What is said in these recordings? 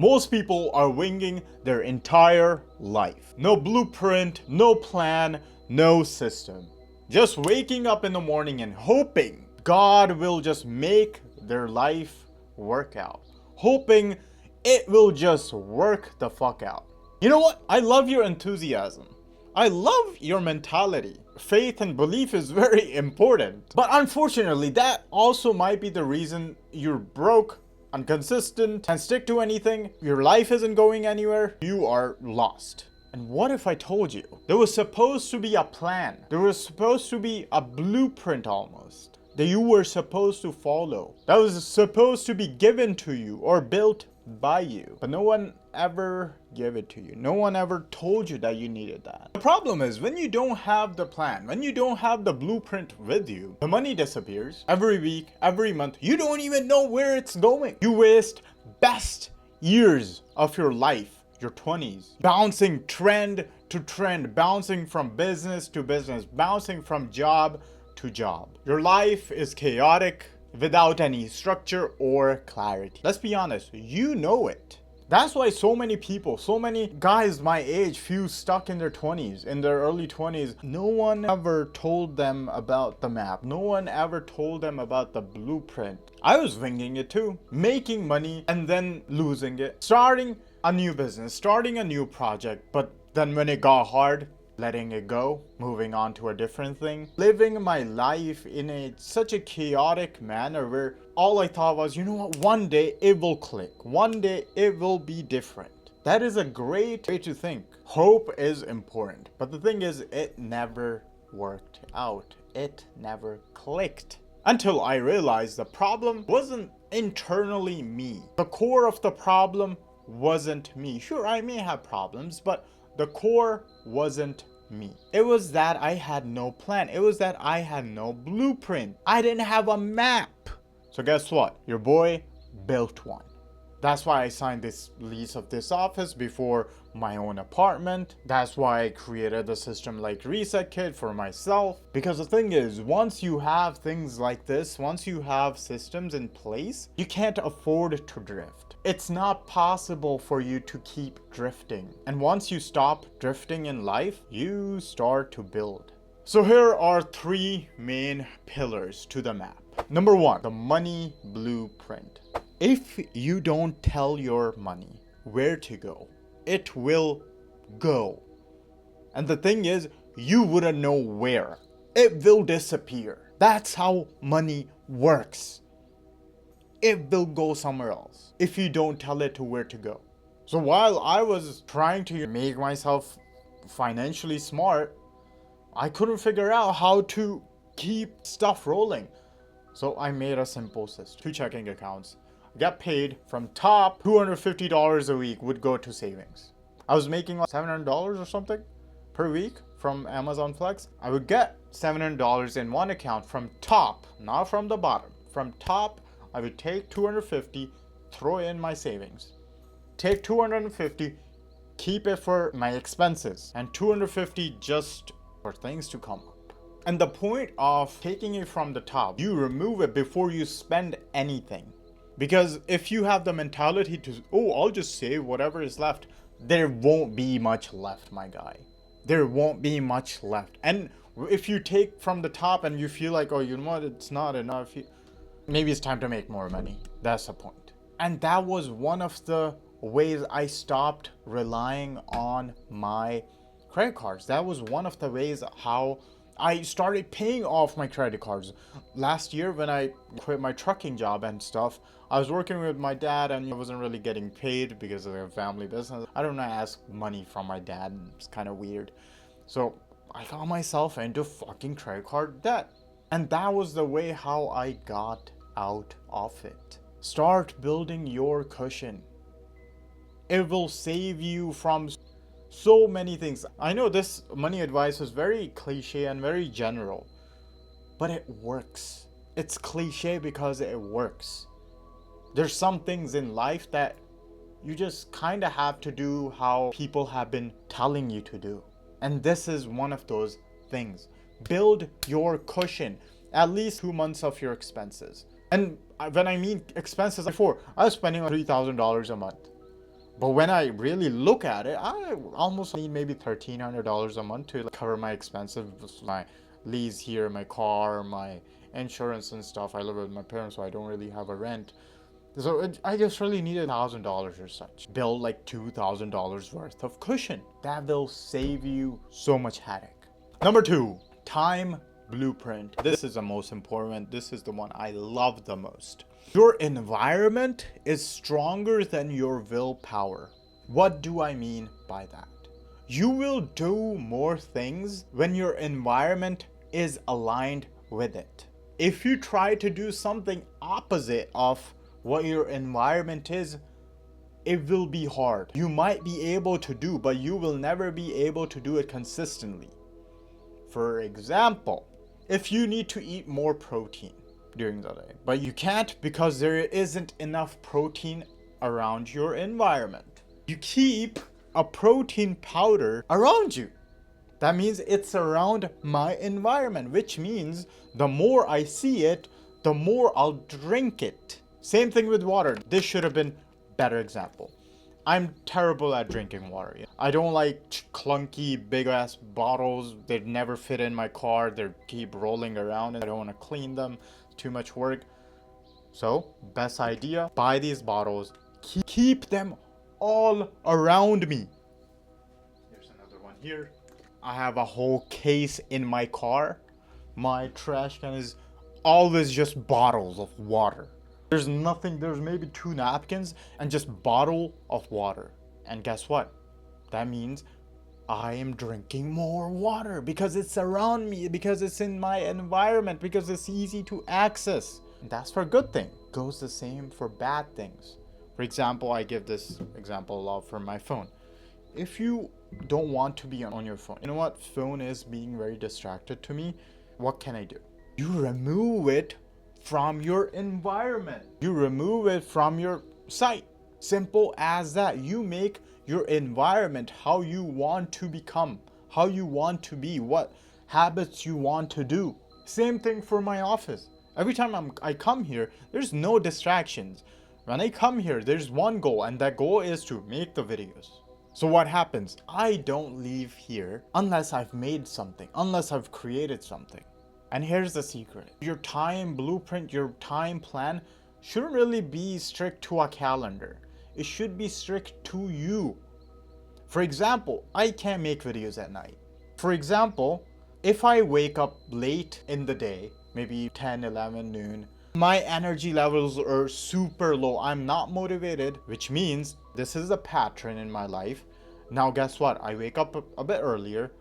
Most people are winging their entire life. No blueprint, no plan, no system. Just waking up in the morning and hoping God will just make their life work out. Hoping it will just work the fuck out. You know what? I love your enthusiasm. I love your mentality. Faith and belief is very important. But unfortunately, that also might be the reason you're broke, inconsistent, can't stick to anything, your life isn't going anywhere, you are lost. And what if I told you there was supposed to be a plan, there was supposed to be a blueprint almost, that you were supposed to follow, that was supposed to be given to you or built by you, but no one ever gave it to you. No one ever told you that you needed that. The problem is when you don't have the plan, when you don't have the blueprint with you, the money disappears every week, every month. You don't even know where it's going. You waste best years of your life, your 20s, bouncing trend to trend, bouncing from business to business, bouncing from job to job. Your life is chaotic, without any structure or clarity. Let's be honest, you know it. That's why so many people, so many guys my age feel stuck in their 20s, in their early 20s. No one ever told them about the map. No one ever told them about the blueprint. I was winging it too, making money and then losing it, starting a new business, starting a new project, but then when it got hard, letting it go, moving on to a different thing, living my life in such a chaotic manner where all I thought was, you know what, one day it will click, one day it will be different. That is a great way to think. Hope is important, but the thing is, it never worked out. It never clicked. Until I realized the problem wasn't internally me. The core of the problem wasn't me. Sure, I may have problems, but the core wasn't me. It was that I had no plan. It was that I had no blueprint. I didn't have a map. So guess what? Your boy built one. That's why I signed this lease of this office before my own apartment. That's why I created the system like Reset Kit for myself. Because the thing is, once you have things like this, once you have systems in place, you can't afford to drift. It's not possible for you to keep drifting. And once you stop drifting in life, you start to build. So here are 3 main pillars to the map. Number 1, the money blueprint. If you don't tell your money where to go, it will go. And the thing is, you wouldn't know where. It will disappear. That's how money works. It will go somewhere else if you don't tell it to where to go. So while I was trying to make myself financially smart, I couldn't figure out how to keep stuff rolling. So I made a simple system. 2 checking accounts. I got paid from top. $250 a week would go to savings. I was making like $700 or something per week from Amazon Flex. I would get $700 in one account from top, not from the bottom. From top, I would take $250, throw in my savings. Take $250, keep it for my expenses, and $250 just for things to come up. And the point of taking it from the top, you remove it before you spend anything. Because if you have the mentality to, oh, I'll just save whatever is left, there won't be much left, my guy. There won't be much left. And if you take from the top and you feel like, oh, you know what, it's not enough, maybe it's time to make more money. That's the point. And that was one of the ways I stopped relying on my credit cards. That was one of the ways how I started paying off my credit cards. Last year when I quit my trucking job and stuff, I was working with my dad and I wasn't really getting paid because of a family business. I don't ask money from my dad. It's kind of weird. So I got myself into fucking credit card debt. And that was the way how I got out of it. Start building your cushion. It will save you from so many things. I know this money advice is very cliche and very general, but it works. It's cliche because it works. There's some things in life that you just kind of have to do how people have been telling you to do. And this is one of those things. Build your cushion, at least 2 months of your expenses. And when I mean expenses, before I was spending $3,000 a month. But when I really look at it, I almost need maybe $1,300 a month to cover my expenses, my lease here, my car, my insurance and stuff. I live with my parents, so I don't really have a rent. So I just really need $1,000 or such. Build like $2,000 worth of cushion. That will save you so much headache. Number 2, time blueprint. This is the most important. This is the one I love the most. Your environment is stronger than your willpower. What do I mean by that? You will do more things when your environment is aligned with it. If you try to do something opposite of what your environment is, it will be hard. You might be able to do, but you will never be able to do it consistently. For example, if you need to eat more protein during the day, but you can't because there isn't enough protein around your environment, you keep a protein powder around you. That means it's around my environment, which means the more I see it, the more I'll drink it. Same thing with water. This should have been a better example. I'm terrible at drinking water. I don't like clunky big ass bottles. They never fit in my car. They keep rolling around and I don't want to clean them. It's too much work. So, best idea, buy these bottles. Keep them all around me. Here's another one here. I have a whole case in my car. My trash can is always just bottles of water. There's nothing, there's maybe 2 napkins and just bottle of water. And guess what? That means I am drinking more water because it's around me, because it's in my environment, because it's easy to access. And that's for good thing. Goes the same for bad things. For example, I give this example a lot for my phone. If you don't want to be on your phone, you know what? Phone is being very distracted to me. What can I do? You remove it from your environment. You remove it from your sight. Simple as that. You make your environment how you want to become, how you want to be, what habits you want to do. Same thing for my office. Every time I come here, there's no distractions. When I come here, there's one goal, and that goal is to make the videos. So what happens? I don't leave here unless I've made something, unless I've created something. And here's the secret. Your time blueprint, your time plan shouldn't really be strict to a calendar. It should be strict to you. For example, I can't make videos at night. For example, if I wake up late in the day, maybe 10, 11, noon, my energy levels are super low. I'm not motivated, which means this is a pattern in my life. Now guess what? I wake up a bit earlier.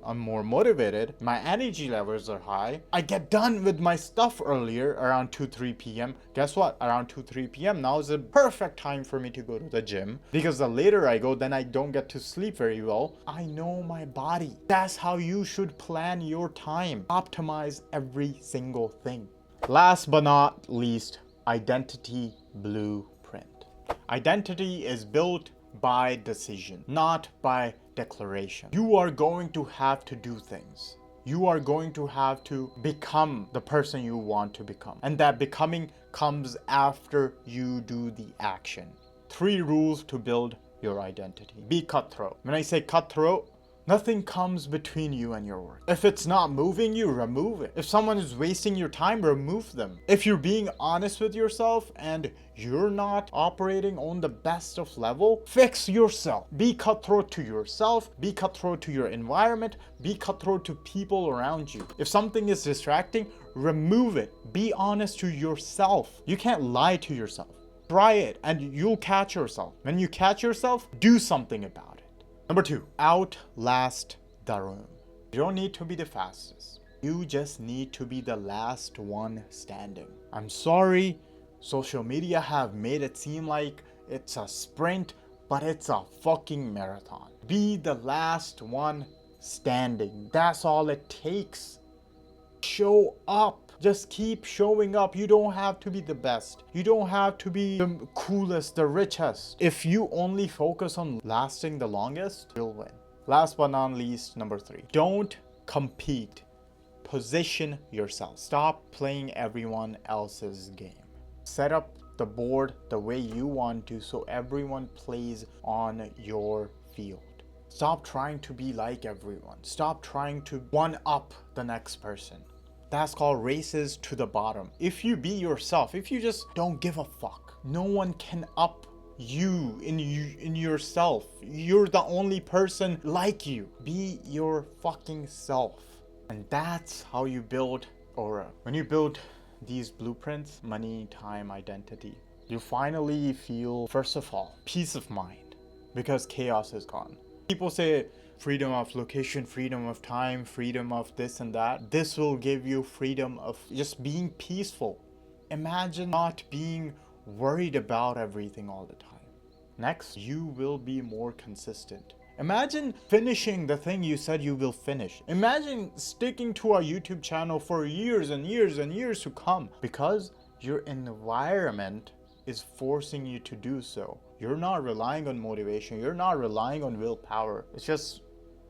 I'm more motivated. My energy levels are high. I get done with my stuff earlier, around 2-3 p.m. Guess what? Around 2-3 p.m. now is a perfect time for me to go to the gym, because the later I go, then I don't get to sleep very well. I know my body. That's how you should plan your time. Optimize every single thing. Last but not least, identity blueprint. Identity is built by decision, not by declaration. You are going to have to do things. You are going to have to become the person you want to become. And that becoming comes after you do the action. 3 rules to build your identity. Be cutthroat. When I say cutthroat, nothing comes between you and your work. If it's not moving you, remove it. If someone is wasting your time, remove them. If you're being honest with yourself and you're not operating on the best of level, fix yourself. Be cutthroat to yourself, be cutthroat to your environment, be cutthroat to people around you. If something is distracting, remove it. Be honest to yourself. You can't lie to yourself. Try it and you'll catch yourself. When you catch yourself, do something about it. Number 2, outlast the room. You don't need to be the fastest. You just need to be the last one standing. I'm sorry, social media have made it seem like it's a sprint, but it's a fucking marathon. Be the last one standing. That's all it takes. Show up. Just keep showing up. You don't have to be the best. You don't have to be the coolest, the richest. If you only focus on lasting the longest, you'll win. Last but not least, number 3. Don't compete. Position yourself. Stop playing everyone else's game. Set up the board the way you want to so everyone plays on your field. Stop trying to be like everyone. Stop trying to one up the next person. That's called races to the bottom. If you be yourself, if you just don't give a fuck, no one can up you in yourself. You're the only person like you. Be your fucking self. And that's how you build aura. When you build these blueprints, money, time, identity, you finally feel, first of all, peace of mind because chaos is gone. People say freedom of location, freedom of time, freedom of this and that. This will give you freedom of just being peaceful. Imagine not being worried about everything all the time. Next, you will be more consistent. Imagine finishing the thing you said you will finish. Imagine sticking to a YouTube channel for years and years and years to come because your environment is forcing you to do so. You're not relying on motivation. You're not relying on willpower. It's just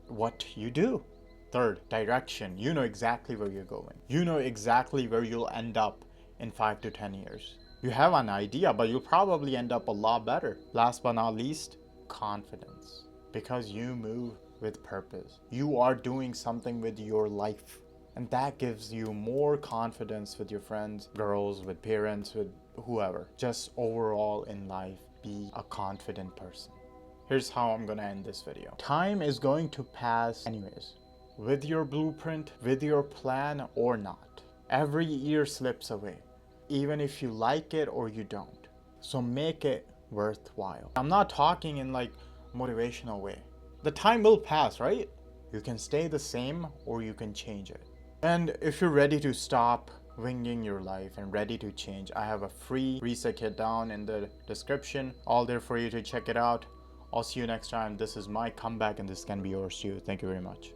what you do. Third, direction. You know exactly where you're going. You know exactly where you'll end up in 5 to 10 years. You have an idea, but you'll probably end up a lot better. Last but not least, confidence. Because you move with purpose. You are doing something with your life. And that gives you more confidence with your friends, girls, with parents, with whoever. Just overall in life, be a confident person. Here's how I'm gonna end this video. Time is going to pass anyways. With your blueprint, with your plan or not. Every year slips away. Even if you like it or you don't. So make it worthwhile. I'm not talking in like motivational way. The time will pass, right? You can stay the same or you can change it. And if you're ready to stop winging your life and ready to change, I have a free reset kit down in the description, all there for you to check it out. I'll see you next time. This is my comeback and this can be yours too. Thank you very much.